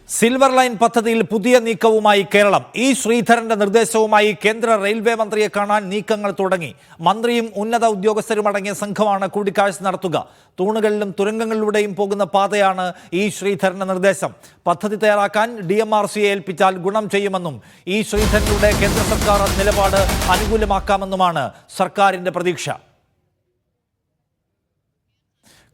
Silver line പദ്ധതിയിൽ പുതിയ നീക്കവുമായി Keralam. E ശ്രീധരന്റെ നിർദ്ദേശവുമായി കേന്ദ്ര റെയിൽവേ മന്ത്രിയെ കാണാൻ നീക്കങ്ങൾ തുടങ്ങി. മന്ത്രിയും ഉന്നത ഉദ്യോഗസ്ഥരും അടങ്ങിയ സംഘമാണ് കൂടിക്കാഴ്ച നടത്തുക. തൂണുകളിലും തുരങ്കങ്ങളിലൂടെയും പോകുന്ന പാതയാണ് ഇ ശ്രീധരന്റെ നിർദ്ദേശം. പദ്ധതി തയ്യാറാക്കാൻ DMRCയെ ഏൽപ്പിച്ചാൽ ഗുണം ചെയ്യുമെന്നും ഇ ശ്രീധരനിലൂടെ കേന്ദ്ര സർക്കാർ നിലപാട് അനുകൂലമാക്കാമെന്നുമാണ് സർക്കാരിന്റെ പ്രതീക്ഷ.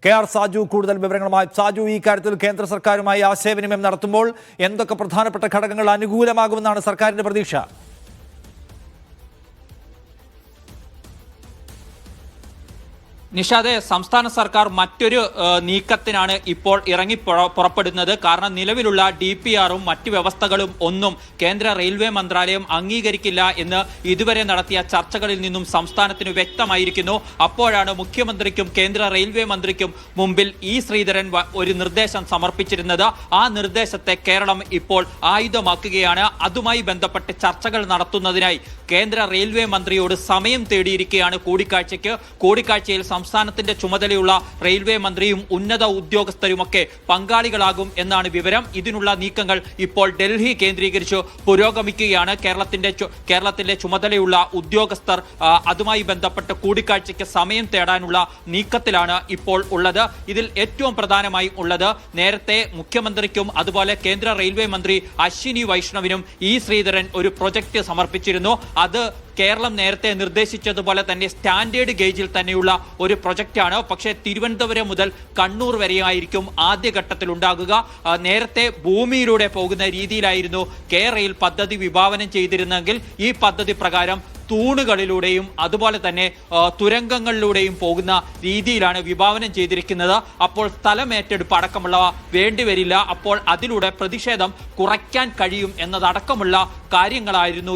KR സാജു കൂടുതൽ വിവരങ്ങളുമായി. സാജു, ഈ കാര്യത്തിൽ കേന്ദ്ര സർക്കാരുമായി ആശയവിനിമയം നടത്തുമ്പോൾ എന്തൊക്കെ പ്രധാനപ്പെട്ട ഘടകങ്ങൾ അനുകൂലമാകുമെന്നാണ് സർക്കാരിന്റെ പ്രതീക്ഷ? നിഷാദെ, സംസ്ഥാന സർക്കാർ മറ്റൊരു നീക്കത്തിനാണ് ഇപ്പോൾ ഇറങ്ങി പുറപ്പെടുന്നത്. കാരണം നിലവിലുള്ള DPRഉം മറ്റ് വ്യവസ്ഥകളും ഒന്നും കേന്ദ്ര റെയിൽവേ മന്ത്രാലയം അംഗീകരിക്കില്ല എന്ന് ഇതുവരെ നടത്തിയ ചർച്ചകളിൽ നിന്നും സംസ്ഥാനത്തിന് വ്യക്തമായിരിക്കുന്നു. അപ്പോഴാണ് മുഖ്യമന്ത്രിക്കും കേന്ദ്ര റെയിൽവേ മന്ത്രിക്കും മുമ്പിൽ ഇ ശ്രീധരൻ ഒരു നിർദ്ദേശം സമർപ്പിച്ചിരുന്നത്. ആ നിർദ്ദേശത്തെ കേരളം ഇപ്പോൾ ആയുധമാക്കുകയാണ്. അതുമായി ബന്ധപ്പെട്ട് ചർച്ചകൾ നടത്തുന്നതിനായി കേന്ദ്ര റെയിൽവേ മന്ത്രിയോട് സമയം തേടിയിരിക്കുകയാണ് കൂടിക്കാഴ്ചയിൽ സംസ്ഥാനത്തിന്റെ ചുമതലയുള്ള റെയിൽവേ മന്ത്രിയും ഉന്നത ഉദ്യോഗസ്ഥരുമൊക്കെ പങ്കാളികളാകും എന്നാണ് വിവരം. ഇതിനുള്ള നീക്കങ്ങൾ ഇപ്പോൾ ഡൽഹി കേന്ദ്രീകരിച്ച് പുരോഗമിക്കുകയാണ്. കേരളത്തിന്റെ ചുമതലയുള്ള ഉദ്യോഗസ്ഥർ അതുമായി ബന്ധപ്പെട്ട് കൂടിക്കാഴ്ചയ്ക്ക് സമയം തേടാനുള്ള നീക്കത്തിലാണ് ഇപ്പോൾ ഉള്ളത്. ഇതിൽ ഏറ്റവും പ്രധാനമായി ഉള്ളത്, നേരത്തെ മുഖ്യമന്ത്രിക്കും അതുപോലെ കേന്ദ്ര റെയിൽവേ മന്ത്രി അശ്വിനി വൈഷ്ണവിനും ഇ ശ്രീധരൻ ഒരു പ്രൊജക്ട് സമർപ്പിച്ചിരുന്നു. അത് കേരളം നേരത്തെ നിർദ്ദേശിച്ചതുപോലെ തന്നെ സ്റ്റാൻഡേർഡ് ഗേജിൽ തന്നെയുള്ള ഒരു പ്രൊജക്റ്റാണ്. പക്ഷേ തിരുവനന്തപുരം മുതൽ കണ്ണൂർ വരെയായിരിക്കും ആദ്യഘട്ടത്തിൽ ഉണ്ടാകുക. നേരത്തെ ഭൂമിയിലൂടെ പോകുന്ന രീതിയിലായിരുന്നു റെയിൽ പദ്ധതി വിഭാവനം ചെയ്തിരുന്നെങ്കിൽ ഈ പദ്ധതി പ്രകാരം തൂണുകളിലൂടെയും അതുപോലെ തന്നെ തുരങ്കങ്ങളിലൂടെയും പോകുന്ന രീതിയിലാണ് വിഭാവനം ചെയ്തിരിക്കുന്നത്. അപ്പോൾ സ്ഥലമേറ്റെടുപ്പ് അടക്കമുള്ളവ വേണ്ടിവരില്ല. അപ്പോൾ അതിലൂടെ പ്രതിഷേധം കുറയ്ക്കാൻ കഴിയും എന്നതടക്കമുള്ള കാര്യങ്ങളായിരുന്നു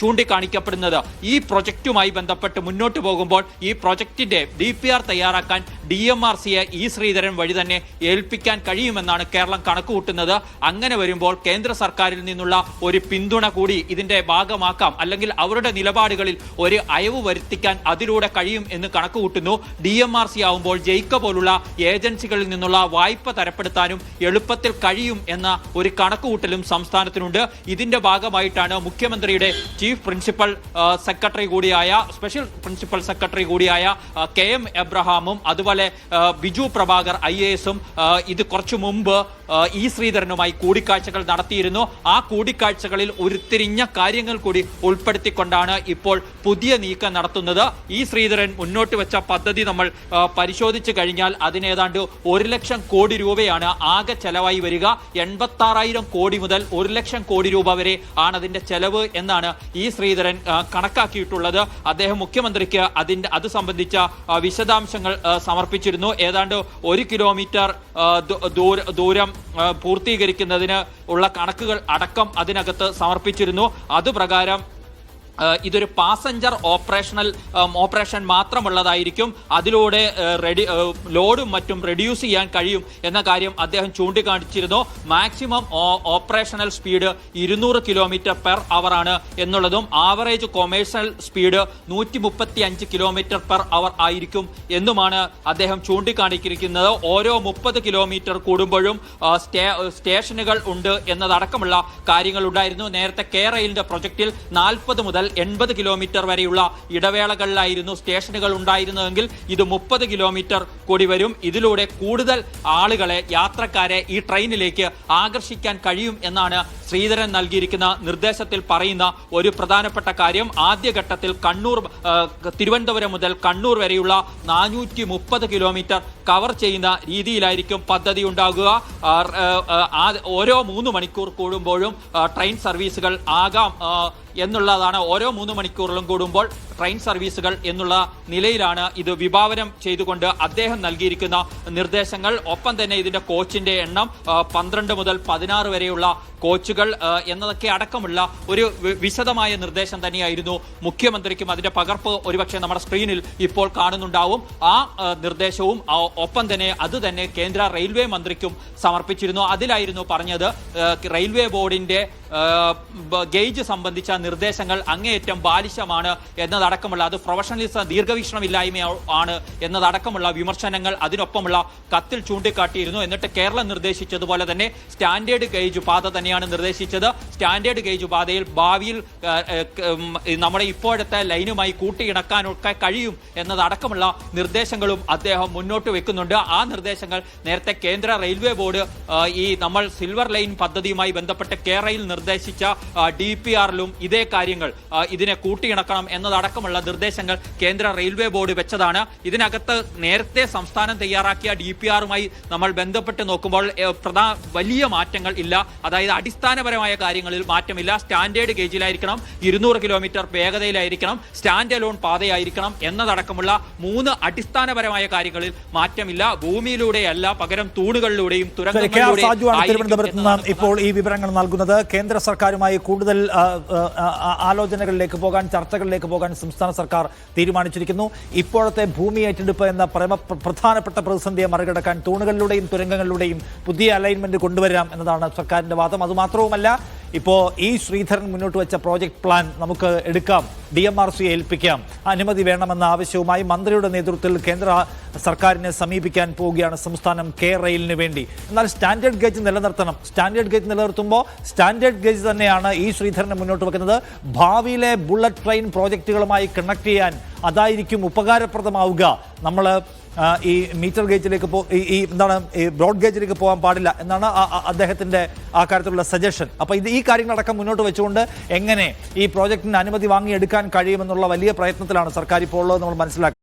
ചൂണ്ടിക്കാണിക്കപ്പെടുന്നത്. ഈ പ്രൊജക്റ്റുമായി ബന്ധപ്പെട്ട് മുന്നോട്ട് പോകുമ്പോൾ ഈ പ്രൊജക്റ്റിന്റെ DPR തയ്യാറാക്കാൻ DMRCയെ ഇ ശ്രീധരൻ വഴി തന്നെ ഏൽപ്പിക്കാൻ കഴിയുമെന്നാണ് കേരളം കണക്കുകൂട്ടുന്നത്. അങ്ങനെ വരുമ്പോൾ കേന്ദ്ര സർക്കാരിൽ നിന്നുള്ള ഒരു പിന്തുണ കൂടി ഇതിന്റെ ഭാഗമാക്കാം, അല്ലെങ്കിൽ അവരുടെ നിലപാടുകളിൽ ഒരു അയവ് വരുത്തിക്കാൻ അതിലൂടെ കഴിയും എന്ന് കണക്കുകൂട്ടുന്നു. DMRC ആവുമ്പോൾ ജയിക്ക പോലുള്ള ഏജൻസികളിൽ നിന്നുള്ള വായ്പ തരപ്പെടുത്താനും എളുപ്പത്തിൽ കഴിയും എന്ന ഒരു കണക്കുകൂട്ടലും സംസ്ഥാനത്തിനുണ്ട്. ഇതിന്റെ ഭാഗമായിട്ടാണ് മുഖ്യമന്ത്രിയുടെ ചീഫ് പ്രിൻസിപ്പൽ സെക്രട്ടറി കൂടിയായ സ്പെഷ്യൽ പ്രിൻസിപ്പൽ സെക്രട്ടറി കൂടിയായ KM എബ്രഹാമും അതുപോലെ ബിജു പ്രഭാകർ IASഉം ഇത് കുറച്ചു മുമ്പ് ഇ ശ്രീധരനുമായി കൂടിക്കാഴ്ചകൾ നടത്തിയിരുന്നു. ആ കൂടിക്കാഴ്ചകളിൽ ഉരുത്തിരിഞ്ഞ കാര്യങ്ങൾ കൂടി ഉൾപ്പെടുത്തിക്കൊണ്ടാണ് ഇപ്പോൾ പുതിയ നീക്കം നടത്തുന്നത്. ഇ ശ്രീധരൻ മുന്നോട്ട് വെച്ച പദ്ധതി നമ്മൾ പരിശോധിച്ചു കഴിഞ്ഞാൽ അതിനേതാണ്ട് 1 ലക്ഷം കോടി രൂപയാണ് ആകെ ചെലവായി വരിക. 86,000 കോടി മുതൽ 1 ലക്ഷം കോടി രൂപ വരെ ആണ് അതിന്റെ ചെലവ് എന്നാണ് ഇ ശ്രീധരൻ കണക്കാക്കിയിട്ടുള്ളത്. അദ്ദേഹം മുഖ്യമന്ത്രിക്ക് അത് സംബന്ധിച്ച വിശദാംശങ്ങൾ സമർപ്പിച്ചിരുന്നു. ഏതാണ്ട് 1 കിലോമീറ്റർ ദൂരം പൂർത്തീകരിക്കുന്നതിന് ഉള്ള കണക്കുകൾ അടക്കം അതിനകത്ത് സമർപ്പിച്ചിരുന്നു. അതുപ്രകാരം ഇതൊരു പാസഞ്ചർ ഓപ്പറേഷൻ മാത്രമുള്ളതായിരിക്കും. അതിലൂടെ ലോഡും മറ്റും റെഡ്യൂസ് ചെയ്യാൻ കഴിയും എന്ന കാര്യം അദ്ദേഹം ചൂണ്ടിക്കാണിച്ചിരുന്നു. മാക്സിമം ഓപ്പറേഷണൽ സ്പീഡ് 200 km/h ആണ് എന്നുള്ളതും ആവറേജ് കൊമേഴ്സ്യൽ സ്പീഡ് 135 km/h ആയിരിക്കും എന്നുമാണ് അദ്ദേഹം ചൂണ്ടിക്കാണിച്ചിരിക്കുന്നത്. ഓരോ 30 കിലോമീറ്റർ കൂടുമ്പോഴും സ്റ്റേഷനുകൾ ഉണ്ട് എന്നതടക്കമുള്ള കാര്യങ്ങൾ ഉണ്ടായിരുന്നു. നേരത്തെ റെയിലിന്റെ പ്രൊജക്റ്റിൽ 40 മുതൽ 80 കിലോമീറ്റർ വരെയുള്ള ഇടവേളകളിലായിരുന്നു സ്റ്റേഷനുകൾ ഉണ്ടായിരുന്നതെങ്കിൽ ഇത് 30 കിലോമീറ്റർ കൂടി വരും. ഇതിലൂടെ കൂടുതൽ യാത്രക്കാരെ ഈ ട്രെയിനിലേക്ക് ആകർഷിക്കാൻ കഴിയും എന്നാണ് ശ്രീധരൻ നൽകിയിരിക്കുന്ന നിർദ്ദേശത്തിൽ പറയുന്ന ഒരു പ്രധാനപ്പെട്ട കാര്യം. ആദ്യഘട്ടത്തിൽ തിരുവനന്തപുരം മുതൽ കണ്ണൂർ വരെയുള്ള 430 കിലോമീറ്റർ കവർ ചെയ്യുന്ന രീതിയിലായിരിക്കും പദ്ധതി ഉണ്ടാകുക. ഓരോ 3 മണിക്കൂർ കൂടുമ്പോഴും ട്രെയിൻ സർവീസുകൾ ആകാം എന്നുള്ളതാണ്. ഓരോ 3 മണിക്കൂറിലും കൂടുമ്പോൾ ട്രെയിൻ സർവീസുകൾ എന്നുള്ള നിലയിലാണ് ഇത് വിഭാവനം ചെയ്തുകൊണ്ട് അദ്ദേഹം നൽകിയിരിക്കുന്ന നിർദ്ദേശങ്ങൾ. ഒപ്പം തന്നെ ഇതിന്റെ കോച്ചിന്റെ എണ്ണം 12 മുതൽ 16 വരെയുള്ള കോച്ചുകൾ എന്നതൊക്കെ അടക്കമുള്ള ഒരു വിശദമായ നിർദ്ദേശം തന്നെയായിരുന്നു മുഖ്യമന്ത്രിക്കും. അതിന്റെ പകർപ്പ് ഒരുപക്ഷെ നമ്മുടെ സ്ക്രീനിൽ ഇപ്പോൾ കാണുന്നുണ്ടാവും. ആ നിർദ്ദേശവും ഒപ്പം തന്നെ അത് തന്നെ കേന്ദ്ര റെയിൽവേ മന്ത്രിക്കും സമർപ്പിച്ചിരുന്നു. അതിലായിരുന്നു പറഞ്ഞത് റെയിൽവേ ബോർഡിന്റെ ഗേജ് സംബന്ധിച്ച നിർദ്ദേശങ്ങൾ അങ്ങേയറ്റം ബാലിശമാണ് എന്നതാണ്. എന്നതടക്കമുള്ള, അത് പ്രൊഫഷണലിസം ദീർഘവീക്ഷണമില്ലായ്മ ആണ് എന്നതടക്കമുള്ള വിമർശനങ്ങൾ അതിനൊപ്പമുള്ള കത്തിൽ ചൂണ്ടിക്കാട്ടിയിരുന്നു. എന്നിട്ട് കേരളം നിർദ്ദേശിച്ചതുപോലെ തന്നെ സ്റ്റാൻഡേർഡ് ഗേജ് പാത തന്നെയാണ് നിർദ്ദേശിച്ചത്. സ്റ്റാൻഡേർഡ് ഗേജ് പാതയിൽ ഭാവിയിൽ നമ്മുടെ ഇപ്പോഴത്തെ ലൈനുമായി കൂട്ടിയിണക്കാനൊക്കെ കഴിയും എന്നതടക്കമുള്ള നിർദ്ദേശങ്ങളും അദ്ദേഹം മുന്നോട്ട് വെക്കുന്നുണ്ട്. ആ നിർദ്ദേശങ്ങൾ നേരത്തെ കേന്ദ്ര റെയിൽവേ ബോർഡ് ഈ നമ്മൾ സിൽവർ ലൈൻ പദ്ധതിയുമായി ബന്ധപ്പെട്ട് കേരളയിൽ നിർദ്ദേശിച്ച DPR-ലും ഇതേ കാര്യങ്ങൾ ഇതിനെ കൂട്ടിയിണക്കണം എന്നതടക്കമുള്ള നിർദ്ദേശങ്ങൾ കേന്ദ്ര റെയിൽവേ ബോർഡ് വെച്ചതാണ്. ഇതിനകത്ത് നേരത്തെ സംസ്ഥാനം തയ്യാറാക്കിയ DPR-മായി നമ്മൾ ബന്ധപ്പെട്ട് നോക്കുമ്പോൾ വലിയ മാറ്റങ്ങൾ ഇല്ല. അതായത് അടിസ്ഥാനപരമായ കാര്യങ്ങളിൽ മാറ്റമില്ല. സ്റ്റാൻഡേർഡ് ഗേജിലായിരിക്കണം, 200 കിലോമീറ്റർ വേഗതയിലായിരിക്കണം, സ്റ്റാൻഡ് അലോൺ പാതയായിരിക്കണം എന്നതടക്കമുള്ള 3 അടിസ്ഥാനപരമായ കാര്യങ്ങളിൽ മാറ്റമില്ല. ഭൂമിയിലൂടെയല്ല, പകരം തൂണുകളിലൂടെയും തുരങ്കങ്ങളിലൂടെയും ഇപ്പോൾ ഈ വിവരങ്ങൾ നൽകുന്നത്. കേന്ദ്ര സർക്കാരുമായി കൂടുതൽ ആലോചനകളിലേക്ക് പോകാൻ, ചർച്ചകളിലേക്ക് പോകാൻ സംസ്ഥാന സർക്കാർ തീരുമാനിച്ചിരിക്കുന്നു. ഇപ്പോഴത്തെ ഭൂമി ഏറ്റെടുപ്പ് എന്ന പ്രധാനപ്പെട്ട പ്രതിസന്ധിയെ മറികടക്കാൻ തൂണുകളിലൂടെയും തുരങ്കങ്ങളിലൂടെയും പുതിയ അലൈൻമെന്റ് കൊണ്ടുവരാം എന്നതാണ് സർക്കാരിന്റെ വാദം. അതുമാത്രവുമല്ല, ഇപ്പോൾ ഈ ശ്രീധരൻ മുന്നോട്ട് വെച്ച പ്രോജക്ട് പ്ലാൻ നമുക്ക് എടുക്കാം, DMRCയെ ഏൽപ്പിക്കാം, അനുമതി വേണമെന്ന ആവശ്യവുമായി മന്ത്രിയുടെ നേതൃത്വത്തിൽ കേന്ദ്ര സർക്കാരിനെ സമീപിക്കാൻ പോവുകയാണ് സംസ്ഥാനം റെയിലിന് വേണ്ടി. എന്നാൽ സ്റ്റാൻഡേർഡ് ഗേജ് നിലനിർത്തണം. സ്റ്റാൻഡേർഡ് ഗേജ് നിലനിർത്തുമ്പോൾ സ്റ്റാൻഡേർഡ് ഗേജ് തന്നെയാണ് ഈ ശ്രീധരനെ മുന്നോട്ട് വെക്കുന്നത്. ഭാവിയിലെ ബുള്ളറ്റ് ട്രെയിൻ പ്രോജക്റ്റുകളുമായി കണക്ട് ചെയ്യാൻ അതായിരിക്കും ഉപകാരപ്രദമാവുക. നമ്മൾ ഈ മീറ്റർ ഗേജിലേക്ക് ഈ ബ്രോഡ് ഗേജിലേക്ക് പോകാൻ പാടില്ല എന്നാണ് അദ്ദേഹത്തിന്റെ ആ കാര്യത്തിലുള്ള സജഷൻ. അപ്പോൾ ഈ കാര്യങ്ങളടക്കം മുന്നോട്ട് വെച്ചുകൊണ്ട് എങ്ങനെ ഈ പ്രോജക്റ്റിന് അനുമതി വാങ്ങിയെടുക്കാൻ കഴിയുമെന്നുള്ള വലിയ പ്രയത്നത്തിലാണ് സർക്കാർ ഇപ്പോൾ ഉള്ളത് നമ്മൾ മനസ്സിലാക്കുന്നത്.